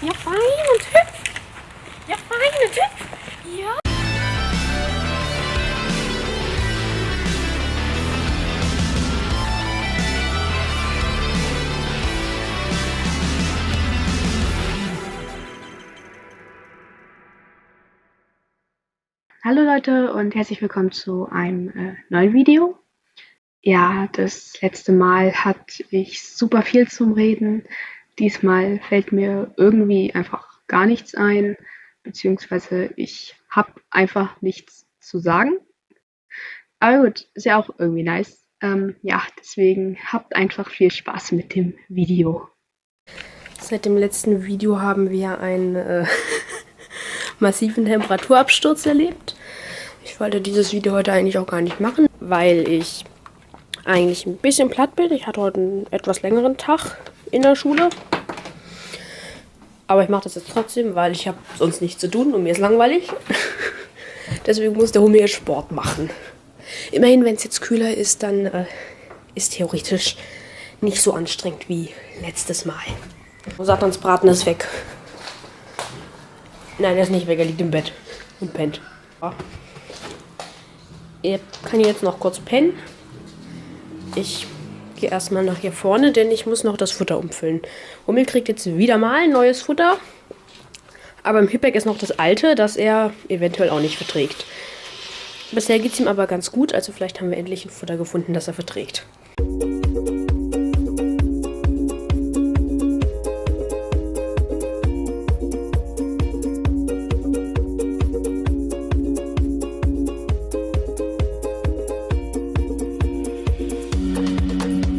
Ja, fein und hüpf. Ja, fein und hüpf. Ja. Hallo Leute und herzlich willkommen zu einem neuen Video. Ja, das letzte Mal hatte ich super viel zum Reden. Diesmal fällt mir irgendwie einfach gar nichts ein, beziehungsweise ich habe einfach nichts zu sagen. Aber gut, ist ja auch irgendwie nice. Ja, deswegen habt einfach viel Spaß mit dem Video. Seit dem letzten Video haben wir einen massiven Temperaturabsturz erlebt. Ich wollte dieses Video heute eigentlich auch gar nicht machen, weil ich eigentlich ein bisschen platt bin. Ich hatte heute einen etwas längeren Tag in der Schule. Aber ich mache das jetzt trotzdem, weil ich habe sonst nichts zu tun und mir ist langweilig. Deswegen muss der Hummer jetzt Sport machen. Immerhin, wenn es jetzt kühler ist, dann ist theoretisch nicht so anstrengend wie letztes Mal. Satans Braten ist weg. Nein, er ist nicht weg, er liegt im Bett und pennt. Ja. Er kann jetzt noch kurz pennen. Ich gehe erstmal nach hier vorne, denn ich muss noch das Futter umfüllen. Hummel kriegt jetzt wieder mal ein neues Futter. Aber im Hipback ist noch das alte, das er eventuell auch nicht verträgt. Bisher geht es ihm aber ganz gut, also vielleicht haben wir endlich ein Futter gefunden, das er verträgt.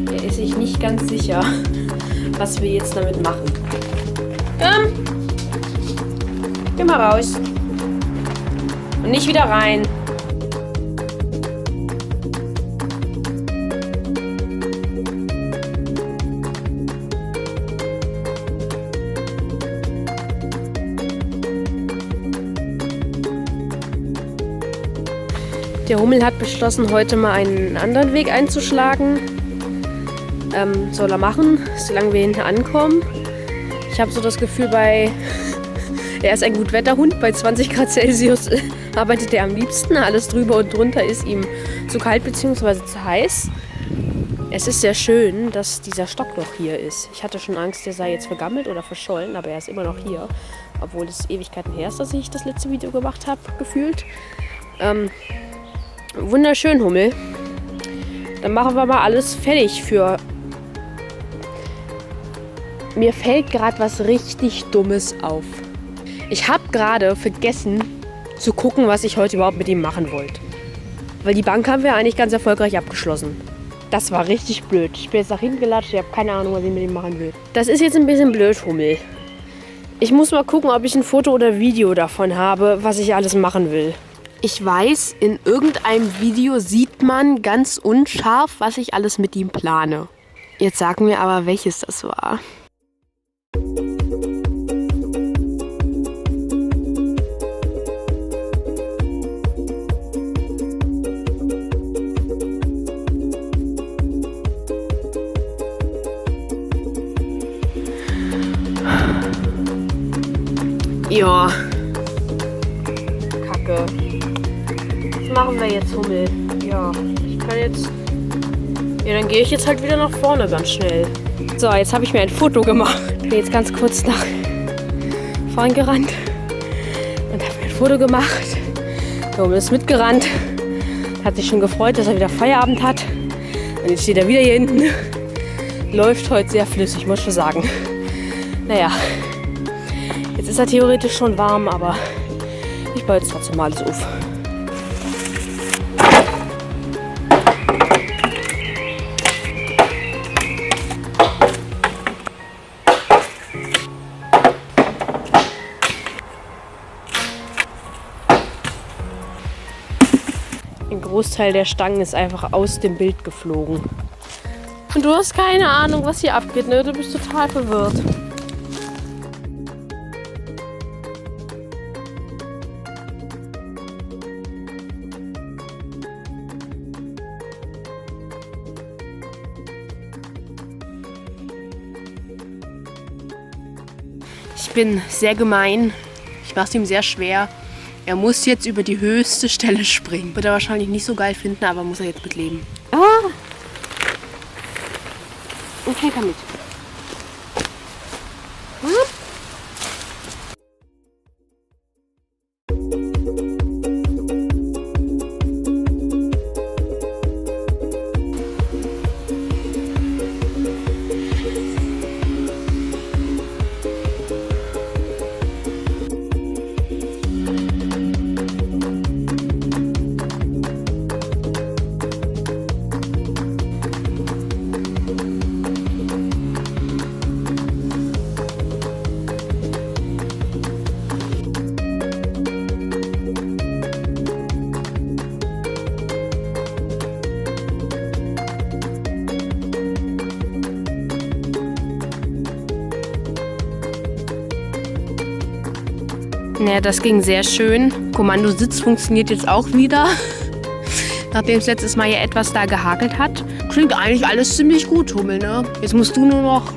Er ist sich nicht ganz sicher, was wir jetzt damit machen. Geh mal raus. Und nicht wieder rein. Der Hummel hat beschlossen, heute mal einen anderen Weg einzuschlagen. Soll er machen, solange wir hinten ankommen. Ich habe so das Gefühl, er ist ein Gutwetterhund. Bei 20 Grad Celsius arbeitet er am liebsten. Alles drüber und drunter ist ihm zu kalt bzw. zu heiß. Es ist sehr schön, dass dieser Stock noch hier ist. Ich hatte schon Angst, der sei jetzt vergammelt oder verschollen, aber er ist immer noch hier. Obwohl es Ewigkeiten her ist, dass ich das letzte Video gemacht habe, gefühlt. Wunderschön, Hummel. Dann machen wir mal alles fertig für... Mir fällt gerade was richtig Dummes auf. Ich habe gerade vergessen zu gucken, was ich heute überhaupt mit ihm machen wollte. Weil die Bank haben wir eigentlich ganz erfolgreich abgeschlossen. Das war richtig blöd. Ich bin jetzt nach hinten gelatscht, ich habe keine Ahnung, was ich mit ihm machen will. Das ist jetzt ein bisschen blöd, Hummel. Ich muss mal gucken, ob ich ein Foto oder Video davon habe, was ich alles machen will. Ich weiß, in irgendeinem Video sieht man ganz unscharf, was ich alles mit ihm plane. Jetzt sag mir aber, welches das war. Ja. Kacke. Was machen wir jetzt, Hummel? Ja, ich kann jetzt... Ja, dann gehe ich jetzt halt wieder nach vorne ganz schnell. So, jetzt habe ich mir ein Foto gemacht. Ich bin jetzt ganz kurz nach vorn gerannt und habe mir ein Foto gemacht. Der Hummel ist mitgerannt. Hat sich schon gefreut, dass er wieder Feierabend hat. Und jetzt steht er wieder hier hinten. Läuft heute sehr flüssig, muss ich schon sagen. Naja, jetzt ist er theoretisch schon warm, aber ich baue jetzt trotzdem mal alles auf. Ein Großteil der Stangen ist einfach aus dem Bild geflogen. Und du hast keine Ahnung, was hier abgeht, ne? Du bist total verwirrt. Ich bin sehr gemein. Ich mache es ihm sehr schwer. Er muss jetzt über die höchste Stelle springen. Wird er wahrscheinlich nicht so geil finden, aber muss er jetzt mitleben. Ah! Okay, komm mit. Hm? Naja, das ging sehr schön. Kommandositz funktioniert jetzt auch wieder. Nachdem es letztes Mal ja etwas da gehakelt hat. Klingt eigentlich alles ziemlich gut, Hummel, ne? Jetzt musst du nur noch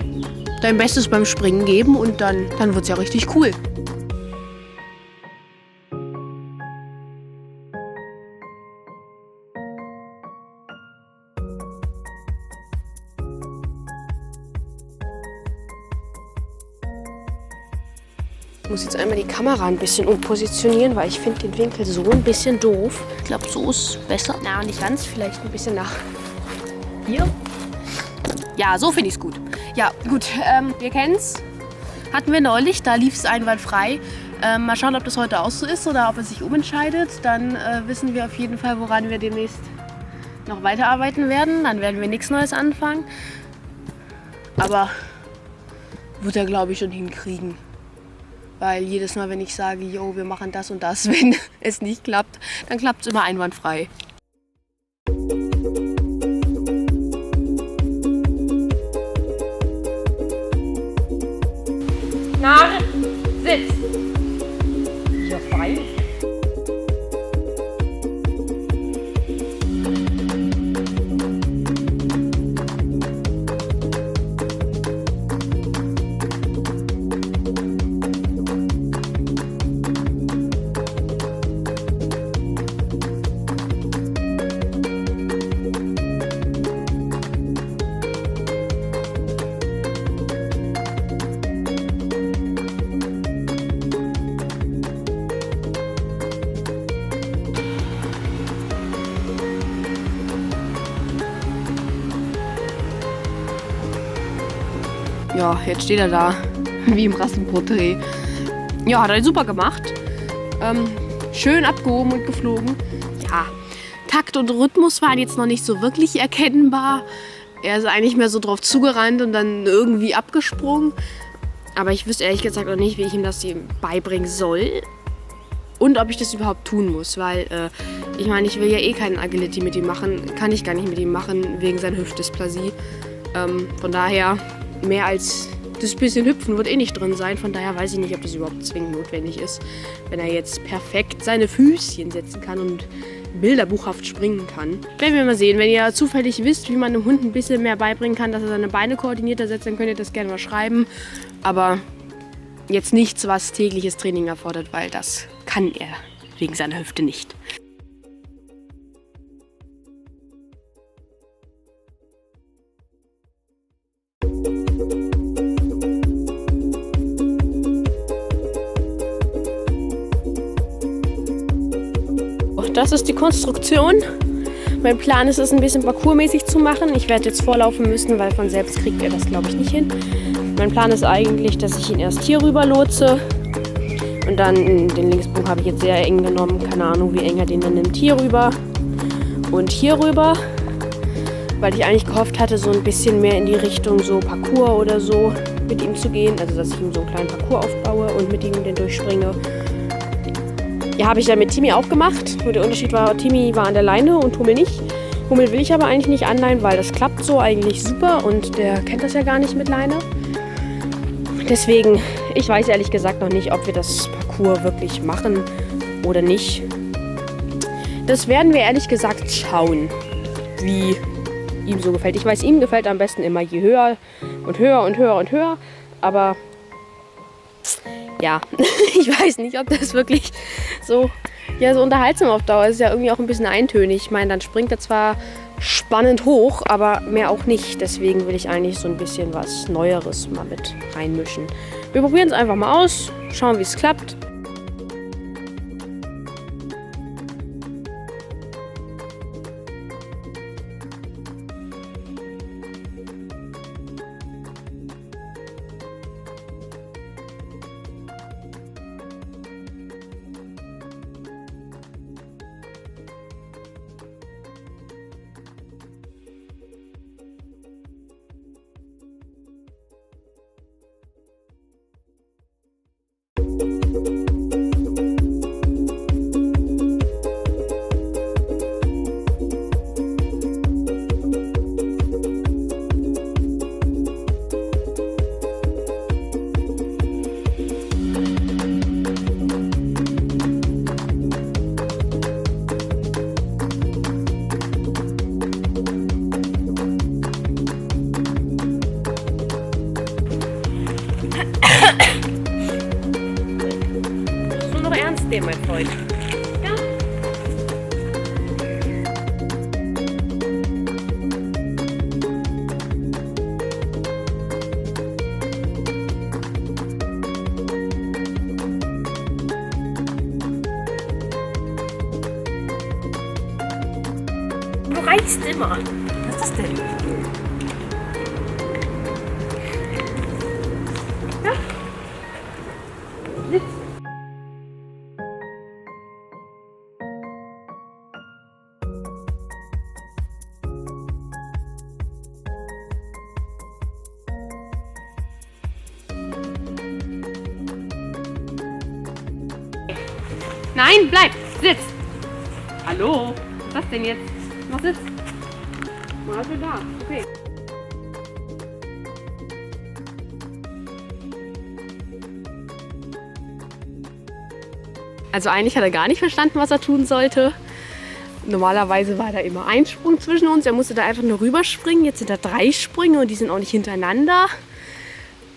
dein Bestes beim Springen geben und dann wird es ja richtig cool. Ich muss jetzt einmal die Kamera ein bisschen umpositionieren, weil ich finde den Winkel so ein bisschen doof. Ich glaube, so ist besser. Na, nicht ganz, vielleicht ein bisschen nach hier. Ja, so finde ich es gut. Ja, gut, wir kennen es. Hatten wir neulich, da lief es einwandfrei. Mal schauen, ob das heute auch so ist oder ob es sich umentscheidet. Dann wissen wir auf jeden Fall, woran wir demnächst noch weiterarbeiten werden. Dann werden wir nichts Neues anfangen. Aber wird er, glaube ich, schon hinkriegen. Weil jedes Mal, wenn ich sage, jo, wir machen das und das, wenn es nicht klappt, dann klappt es immer einwandfrei. Nach, Sitz. Ja, fein. Ja, jetzt steht er da, wie im Rassenporträt. Ja, hat er super gemacht. Schön abgehoben und geflogen. Ja, Takt und Rhythmus waren jetzt noch nicht so wirklich erkennbar. Er ist eigentlich mehr so drauf zugerannt und dann irgendwie abgesprungen. Aber ich wüsste ehrlich gesagt auch nicht, wie ich ihm das beibringen soll. Und ob ich das überhaupt tun muss, weil ich meine, ich will ja eh keinen Agility mit ihm machen. Kann ich gar nicht mit ihm machen, wegen seiner Hüftdysplasie. Von daher, mehr als das bisschen Hüpfen wird eh nicht drin sein. Von daher weiß ich nicht, ob das überhaupt zwingend notwendig ist. Wenn er jetzt perfekt seine Füßchen setzen kann und bilderbuchhaft springen kann. Werden wir mal sehen. Wenn ihr zufällig wisst, wie man einem Hund ein bisschen mehr beibringen kann, dass er seine Beine koordinierter setzt, dann könnt ihr das gerne mal schreiben. Aber jetzt nichts, was tägliches Training erfordert, weil das kann er wegen seiner Hüfte nicht. Das ist die Konstruktion. Mein Plan ist es, ein bisschen parkourmäßig zu machen. Ich werde jetzt vorlaufen müssen, weil von selbst kriegt er das, glaube ich, nicht hin. Mein Plan ist eigentlich, dass ich ihn erst hier rüber lotse. Und dann den Linksbogen habe ich jetzt sehr eng genommen. Keine Ahnung, wie eng er den dann nimmt. Hier rüber und hier rüber. Weil ich eigentlich gehofft hatte, so ein bisschen mehr in die Richtung so Parkour oder so mit ihm zu gehen. Also, dass ich ihm so einen kleinen Parcours aufbaue und mit ihm den durchspringe. Ja, habe ich dann mit Timi auch gemacht. Nur der Unterschied war, Timi war an der Leine und Hummel nicht. Hummel will ich aber eigentlich nicht anleihen, weil das klappt so eigentlich super und der kennt das ja gar nicht mit Leine. Deswegen, ich weiß ehrlich gesagt noch nicht, ob wir das Parcours wirklich machen oder nicht. Das werden wir ehrlich gesagt schauen, wie ihm so gefällt. Ich weiß, ihm gefällt am besten immer je höher und höher und höher und höher. Aber Ja, ich weiß nicht, ob das wirklich so unterhaltsam auf Dauer ist. Ist ja irgendwie auch ein bisschen eintönig. Ich meine, dann springt er zwar spannend hoch, aber mehr auch nicht. Deswegen will ich eigentlich so ein bisschen was Neueres mal mit reinmischen. Wir probieren es einfach mal aus, schauen, wie es klappt. Mein Freund. Ja. Du reichst immer. Was ist das denn? Ja. Sitz. Nein, bleib! Sitz! Hallo? Was denn jetzt? Mach Sitz! Mal für da. Okay. Also eigentlich hat er gar nicht verstanden, was er tun sollte. Normalerweise war da immer ein Sprung zwischen uns. Er musste da einfach nur rüberspringen. Jetzt sind da 3 Sprünge und die sind auch nicht hintereinander.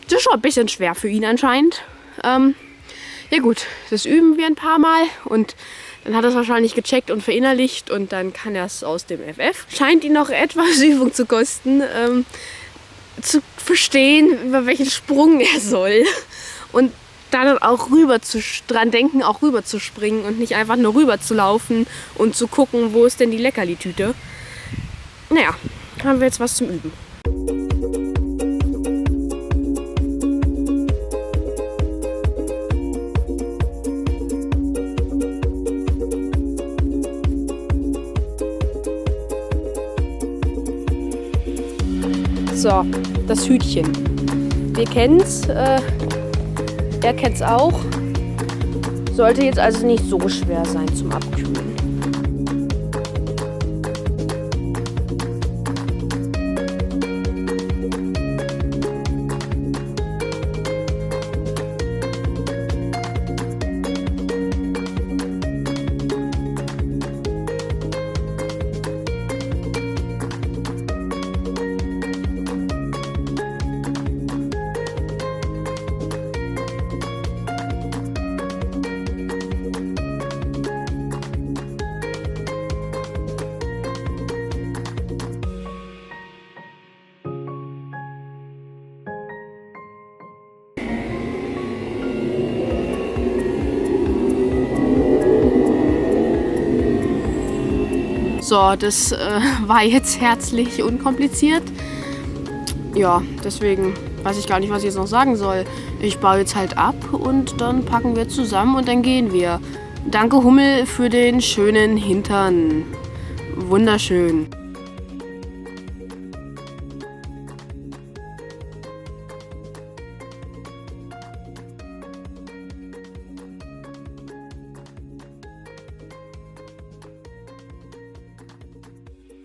Das ist schon ein bisschen schwer für ihn anscheinend. Ja gut, das üben wir ein paar Mal und dann hat er es wahrscheinlich gecheckt und verinnerlicht und dann kann er es aus dem FF. Scheint ihn noch etwas Übung zu kosten, zu verstehen, über welchen Sprung er soll und dann auch dran denken, auch rüber zu springen und nicht einfach nur rüber zu laufen und zu gucken, wo ist denn die Leckerli-Tüte. Naja, haben wir jetzt was zum Üben. So, das Hütchen. Wir kennen's, er kennt's auch. Sollte jetzt also nicht so schwer sein zum Abkühlen. So, das war jetzt herzlich unkompliziert. Ja, deswegen weiß ich gar nicht, was ich jetzt noch sagen soll. Ich baue jetzt halt ab und dann packen wir zusammen und dann gehen wir. Danke Hummel für den schönen Hintern. Wunderschön.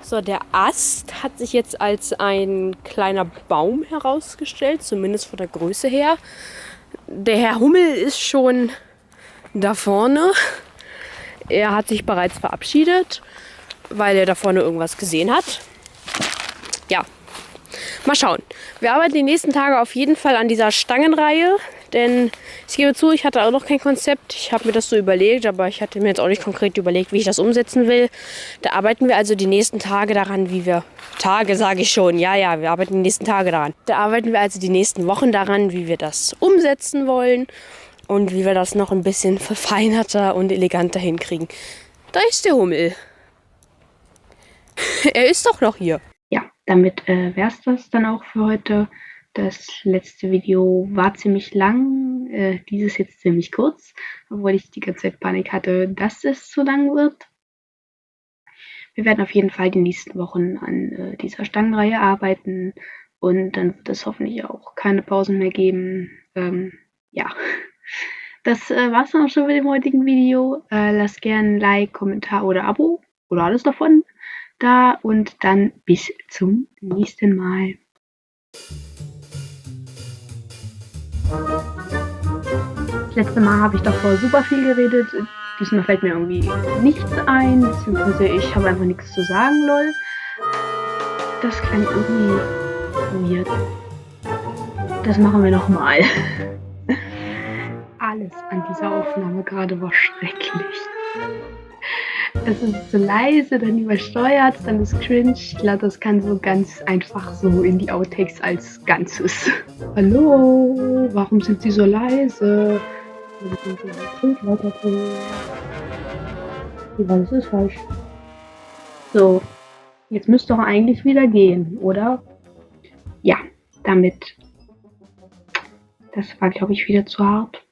So, der Ast hat sich jetzt als ein kleiner Baum herausgestellt, zumindest von der Größe her. Der Herr Hummel ist schon da vorne. Er hat sich bereits verabschiedet, weil er da vorne irgendwas gesehen hat. Ja, mal schauen. Wir arbeiten die nächsten Tage auf jeden Fall an dieser Stangenreihe. Denn ich gebe zu, ich hatte auch noch kein Konzept. Ich habe mir das so überlegt, aber ich hatte mir jetzt auch nicht konkret überlegt, wie ich das umsetzen will. Da arbeiten wir also die nächsten Tage daran, wie wir... Tage sage ich schon, ja, wir arbeiten die nächsten Tage daran. Da arbeiten wir also die nächsten Wochen daran, wie wir das umsetzen wollen und wie wir das noch ein bisschen verfeinerter und eleganter hinkriegen. Da ist der Hummel. Er ist doch noch hier. Ja, damit wäre es das dann auch für heute. Das letzte Video war ziemlich lang, dieses jetzt ziemlich kurz, obwohl ich die ganze Zeit Panik hatte, dass es zu lang wird. Wir werden auf jeden Fall die nächsten Wochen an dieser Stangenreihe arbeiten und dann wird es hoffentlich auch keine Pausen mehr geben. Ja, das war's dann auch schon mit dem heutigen Video. Lasst gerne ein Like, Kommentar oder Abo oder alles davon da und dann bis zum nächsten Mal. Das letzte Mal habe ich davor super viel geredet. Diesmal fällt mir irgendwie nichts ein, beziehungsweise ich habe einfach nichts zu sagen, lol. Das klang irgendwie weird. Das machen wir nochmal. Alles an dieser Aufnahme gerade war schrecklich. Es ist so leise, dann übersteuert, dann ist cringe. Ich glaube, das kann so ganz einfach so in die Outtakes als Ganzes. Hallo, warum sind Sie so leise? Weil es ist falsch. So, jetzt müsste doch eigentlich wieder gehen, oder? Ja, damit. Das war, glaube ich, wieder zu hart.